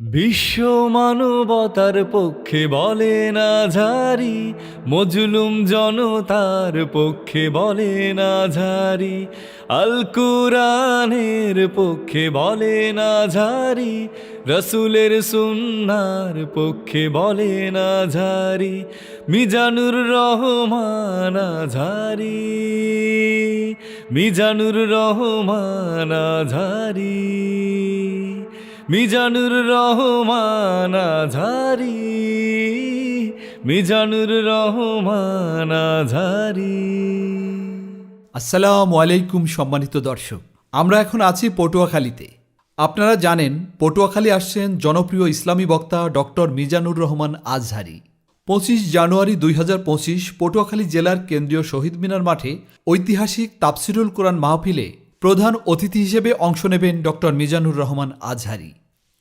বিশ্ব মানবতার পক্ষে বলেন আজহারী, মজলুম জনতার পক্ষে বলেন আজহারী, আল কুরআনের পক্ষে বলেন আজহারী, রসুলের সুন্নাহর পক্ষে বলেন আজহারী, মিজানুর রহমান আজহারী, মিজানুর রহমান আজহারী, মিজানুর রহমান আজহারী, মিজানুর রহমান আজহারী। আসসালামু আলাইকুম সম্মানিত দর্শক, আমরা এখন আছি পটুয়াখালীতে। আপনারা জানেন পটুয়াখালী আসছেন জনপ্রিয় ইসলামী বক্তা ডক্টর মিজানুর রহমান আজহারী। 25 জানুয়ারি 2025 পটুয়াখালী জেলার কেন্দ্রীয় শহীদ মিনার মাঠে ঐতিহাসিক তাফসিরুল কোরআন মাহফিলে প্রধান অতিথি হিসেবে অংশ নেবেন ডক্টর মিজানুর রহমান আজহারী।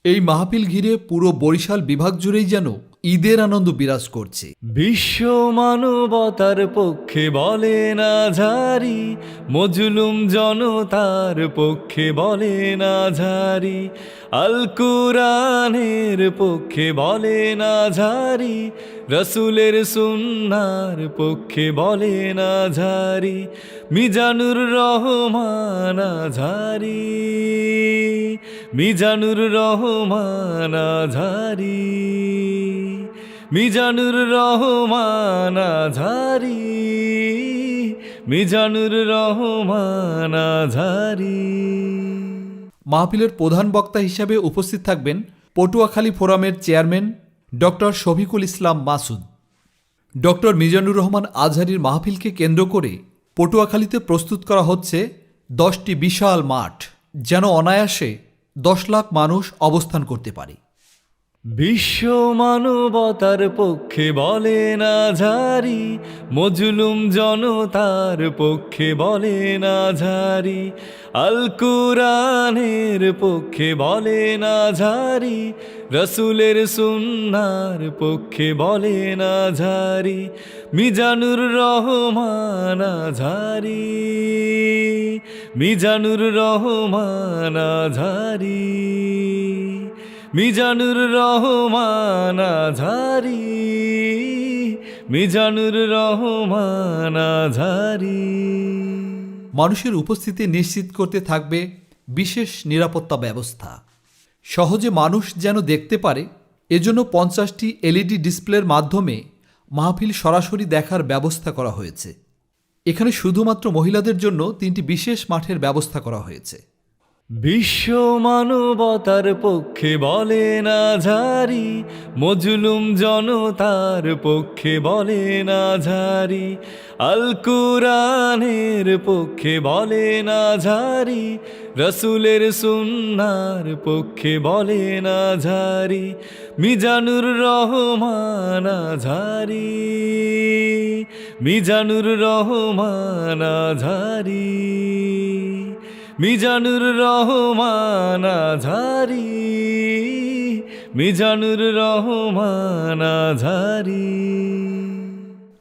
এই মাহফিল ঘিরে পুরো বরিশাল বিভাগ জুড়েই যেন ঈদের আনন্দ বিরাজ করছে। বিশ্ব মানবতার পক্ষে বলেন আজহারী, মজলুম জনতার পক্ষে বলেন আজহারী, আল কুরআনের পক্ষে বলেন আজহারী, রসুলের সুন্নাহর পক্ষে বলেন আজহারী, মিজানুর রহমান আজহারী, মিজানুর রহমান আজহারী, মিজানুর রহমান আজহারী, মিজানুর রহমান আজহারী। মাহফিলের প্রধান বক্তা হিসেবে উপস্থিত থাকবেন পটুয়াখালী ফোরামের chairman doctor Shafiqul Islam Masud. Doctor Mizanur Rahman আজহারীর মাহফিলকে কেন্দ্র করে পটুয়াখালীতে প্রস্তুত করা হচ্ছে 10টি বিশাল মাঠ, যেন অনায়াসে 10 লাখ মানুষ অবস্থান করতে পারে। বিশ্ব মানবতার পক্ষে বলেন আজহারী, মজলুম জনতার পক্ষে বলেন আজহারী, আল কুরআনের পক্ষে বলেন আজহারী, রসুলের সুন্নাহর পক্ষে বলেন আজহারী, মিজানুর রহমান আজহারী, মিজানুর রহমান আজহারী, মিজানুর রহমান আজহারী, মিজানুর রহমান আজহারী। মানুষের উপস্থিতি নিশ্চিত করতে থাকবে বিশেষ নিরাপত্তা ব্যবস্থা। সহজে মানুষ যেন দেখতে পারে, এজন্য 50টি এলইডি ডিসপ্লের মাধ্যমে মাহফিল সরাসরি দেখার ব্যবস্থা করা হয়েছে। এখানে শুধুমাত্র মহিলাদের জন্য 3টি বিশেষ মাঠের ব্যবস্থা করা হয়েছে। বিশ্ব মানবতার পক্ষে বলেন আজহারী, মজলুম জনতার পক্ষে বলেন আজহারী, আল কুরআনের পক্ষে বলেন আজহারী, রসুলের সুন্নাহর পক্ষে বলেন আজহারী, মিজানুর রহমান আজহারী, মিজানুর রহমান আজহারী, মিজানুর রহমান আজহারী, মিজানুর রহমান আজহারী।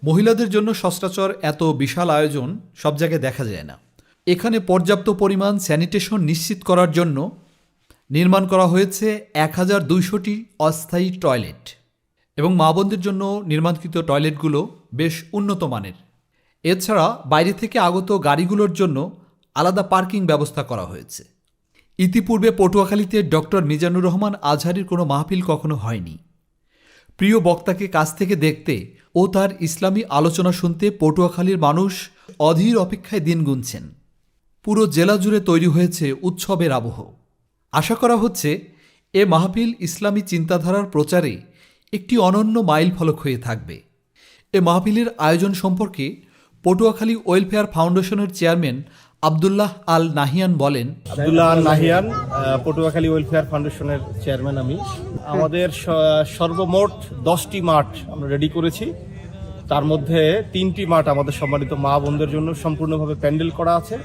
মহিলাদের জন্য সচরাচর এত বিশাল আয়োজন সব জায়গায় দেখা যায় না। এখানে পর্যাপ্ত পরিমাণ স্যানিটেশন নিশ্চিত করার জন্য নির্মাণ করা হয়েছে 1200টি অস্থায়ী টয়লেট, এবং মা বোনদের জন্য নির্মাণকৃত টয়লেটগুলো বেশ উন্নত মানের। এছাড়া বাইরে থেকে আগত গাড়িগুলোর জন্য আলাদা পার্কিং ব্যবস্থা করা হয়েছে। ইতিপূর্বে পটুয়াখালীতে ডক্টর মিজানুর রহমান আজহারীর কোনো মাহফিল কখনো হয়নি। প্রিয় বক্তাকে কাছ থেকে দেখতে ও তার ইসলামী আলোচনা শুনতে পটুয়াখালীর মানুষ অধীর অপেক্ষায় দিন গুনছেন। পুরো জেলা জুড়ে তৈরি হয়েছে উৎসবের আবহ। আশা করা হচ্ছে এ মাহফিল ইসলামী চিন্তাধারার প্রচারে একটি অনন্য মাইল ফলক হয়ে থাকবে। এ মাহফিলের আয়োজন সম্পর্কে পটুয়াখালী ওয়েলফেয়ার ফাউন্ডেশনের চেয়ারম্যান আব্দুল্লাহ আল নাহিয়ান বলেন, আব্দুল্লাহ আল নাহিয়ান, পটুয়াখালী ওয়েলফেয়ার ফাউন্ডেশনের চেয়ারম্যান আমি। আমাদের সর্বমোট 10টি মাঠ আমরা রেডি করেছি। তার মধ্যে 3টি মাঠ আমাদের সম্মানিত মা বোনদের জন্য সম্পূর্ণভাবে প্যান্ডেল করা আছে।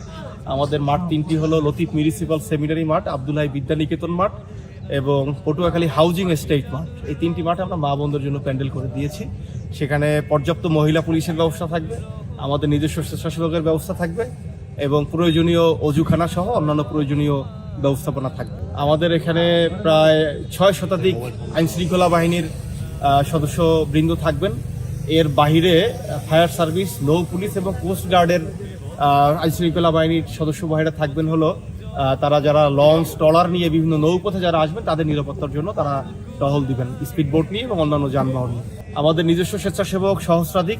আমাদের মাঠ 3টি হলো লতিফ মিউনিসিপাল সেমিনারি মাঠ, আব্দুল্লাহ বিদ্যানিকেতন মাঠ এবং পটুয়াখালী হাউজিং এস্টেট মাঠ। এই 3টি মাঠ আমরা মা বোনদের জন্য প্যান্ডেল করে দিয়েছি। সেখানে পর্যাপ্ত মহিলা পুলিশের ব্যবস্থা থাকবে, আমাদের নিজস্ব স্বেচ্ছাসেবকের ব্যবস্থা থাকবে এবং প্রয়োজনীয় অজুখানা সহ অন্যান্য প্রয়োজনীয় ব্যবস্থাপনা থাকবে। আমাদের এখানে প্রায় 6 শতাধিক আইনশৃঙ্খলা বাহিনীর সদস্য বৃন্দ থাকবেন। এর বাহিরে ফায়ার সার্ভিস, নৌ পুলিশ এবং কোস্ট গার্ডের আইনশৃঙ্খলা বাহিনীর সদস্য বাহিরে থাকবেন হলো তারা যারা লঞ্চ ট্রলার নিয়ে বিভিন্ন নৌপথে যারা আসবেন তাদের নিরাপত্তার জন্য তারা টহল দিবেন, স্পিডবোট নিয়ে এবং অন্যান্য যানবাহন নিয়ে। আমাদের নিজস্ব স্বেচ্ছাসেবক সহস্রাধিক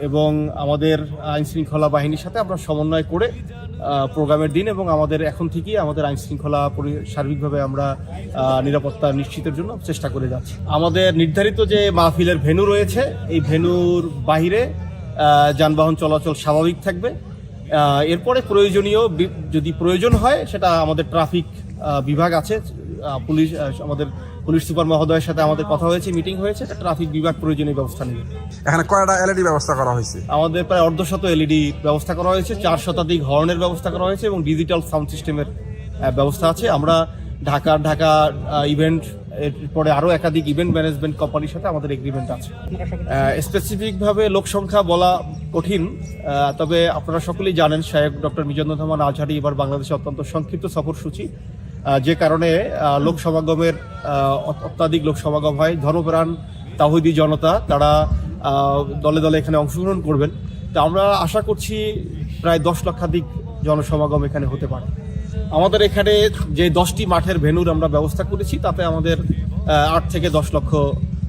এবং আমাদের আইনশৃঙ্খলা বাহিনীর সাথে আমরা সমন্বয় করে প্রোগ্রামের দিন এবং আমাদের এখন থেকেই আমাদের আইনশৃঙ্খলা সার্বিকভাবে আমরা নিরাপত্তা নিশ্চিতের জন্য চেষ্টা করে যাচ্ছি। আমাদের নির্ধারিত যে মাহফিলের ভেন্যু রয়েছে, এই ভেন্যুর বাহিরে যানবাহন চলাচল স্বাভাবিক থাকবে। এরপরে প্রয়োজনীয় যদি প্রয়োজন হয় সেটা আমাদের ট্রাফিক বিভাগ আছে, পুলিশ আমাদের পুলিশ সুপার মহোদয়ের সাথে আমাদের কথা হয়েছে, মিটিং হয়েছে, ট্রাফিক বিভাগ প্রয়োজনীয় ব্যবস্থা নেবে। এখানে কয়টা এলইডি ব্যবস্থা করা হয়েছে? আমাদের প্রায় 150 এলইডি ব্যবস্থা করা হয়েছে, 4 শতাধিক হর্নের ব্যবস্থা করা হয়েছে এবং ডিজিটাল সাউন্ড সিস্টেমের ব্যবস্থা আছে। আমরা ঢাকা ইভেন্ট এরপরে আরো একাধিক ইভেন্ট ম্যানেজমেন্ট কোম্পানির সাথে আমাদের এগ্রিমেন্ট আছে। স্পেসিফিকভাবে লোক সংখ্যা বলা কঠিন, তবে আপনারা সকলেই জানেন শায়েখ ডক্টর মিজানুর রহমান আজহারী এবার বাংলাদেশে অত্যন্ত সংক্ষিপ্ত সফরসূচি, যে কারণে লোক সমাগমের অত্যাধিক লোক সমাগম হয়। ধর্মপ্রাণ তাওহীদি জনতা তারা দলে দলে এখানে অংশগ্রহণ করবেন। তো আমরা আশা করছি প্রায় 10 লক্ষাধিক জনসমাগম এখানে হতে পারে। আমাদের এখানে যে 10টি মাঠের ভেন্যুর আমরা ব্যবস্থা করেছি তাতে আমাদের 8 থেকে 10 লক্ষ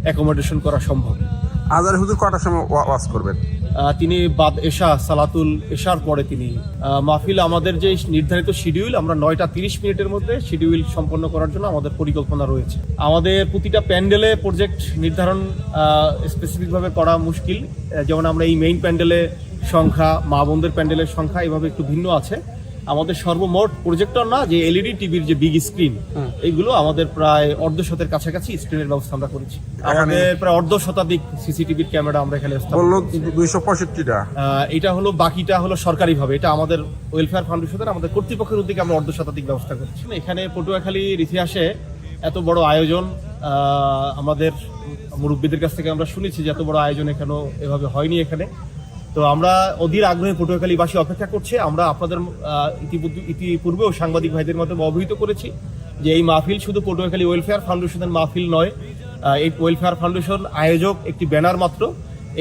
অ্যাকোমোডেশন করা সম্ভব। আজহারী হুজুর কটার সময় ওয়াজ করবেন? তিনি বাদ এশা সালাতুল এশার পরে তিনি মাহফিল, আমাদের যে নির্ধারিত শিডিউল, আমরা 9টা 30 মিনিটের মধ্যে শিডিউল সম্পন্ন করার জন্য আমাদের পরিকল্পনা রয়েছে। আমাদের প্রতিটা প্যান্ডেলে প্রজেক্ট নির্ধারণ স্পেসিফিকভাবে করা মুশকিল, যেমন আমরা এই মেইন প্যান্ডেলের সংখ্যা, মা বোনদের প্যান্ডেলের সংখ্যা এভাবে একটু ভিন্ন আছে। আমাদের সর্বমোট প্রজেক্টর না, যে এলইডি টিভির যে বিগ স্ক্রিন, এইগুলো আমাদের প্রায় 1/2 কাছাকাছি স্ক্রিনের ব্যবস্থা আমরা করেছি। আমাদের প্রায় 1/2 শতাধিক সিসিটিভির ক্যামেরা আমরা এখানে বললো 265টা। এটা হলো, বাকিটা হলো সরকারিভাবে, এটা আমাদের ওয়েলফেয়ার ফাউন্ডেশনের আমাদের কর্তৃপক্ষের উদ্যোগে আমরা 1/2 শতাধিক ব্যবস্থা করেছি। এখানে পটুয়াখালীর ইতিহাসে এত বড় আয়োজন আমাদের মুরব্বীদের কাছ থেকে আমরা শুনেছি যে এত বড় আয়োজন এখানেও এভাবে হয়নি এখানে। তো আমরা অধীর আগ্রহে পটুয়াখালীবাসী অপেক্ষা করছে। আমরা আপনাদের ইতিপূর্বেও সাংবাদিক ভাইদের মাধ্যমে অবহিত করেছি যে এই মাহফিল শুধু পটুয়াখালী ওয়েলফেয়ার ফাউন্ডেশনের মাহফিল নয়, এই ওয়েলফেয়ার ফাউন্ডেশন আয়োজক একটি ব্যানার মাত্র।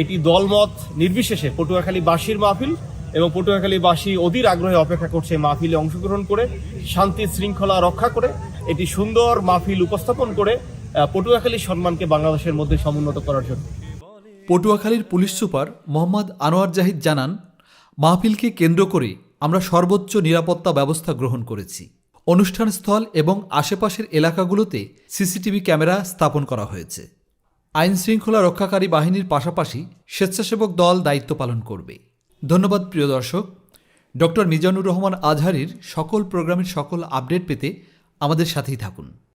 এটি দলমত নির্বিশেষে পটুয়াখালীবাসীর মাহফিল এবং পটুয়াখালীবাসী অধীর আগ্রহে অপেক্ষা করছে মাহফিলে অংশগ্রহণ করে, শান্তি শৃঙ্খলা রক্ষা করে, এটি সুন্দর মাহফিল উপস্থাপন করে পটুয়াখালীর সম্মানকে বাংলাদেশের মধ্যে সমুন্নত করার জন্য। পটুয়াখালীর পুলিশ সুপার মোহাম্মদ আনোয়ার জাহিদ জানান, মাহফিলকে কেন্দ্র করে আমরা সর্বোচ্চ নিরাপত্তা ব্যবস্থা গ্রহণ করেছি। অনুষ্ঠানস্থল এবং আশেপাশের এলাকাগুলোতে সিসিটিভি ক্যামেরা স্থাপন করা হয়েছে। আইন শৃঙ্খলা রক্ষাকারী বাহিনীর পাশাপাশি স্বেচ্ছাসেবক দল দায়িত্ব পালন করবে। ধন্যবাদ প্রিয় দর্শক। ডক্টর মিজানুর রহমান আজহারীর সকল প্রোগ্রামের সকল আপডেট পেতে আমাদের সাথেই থাকুন।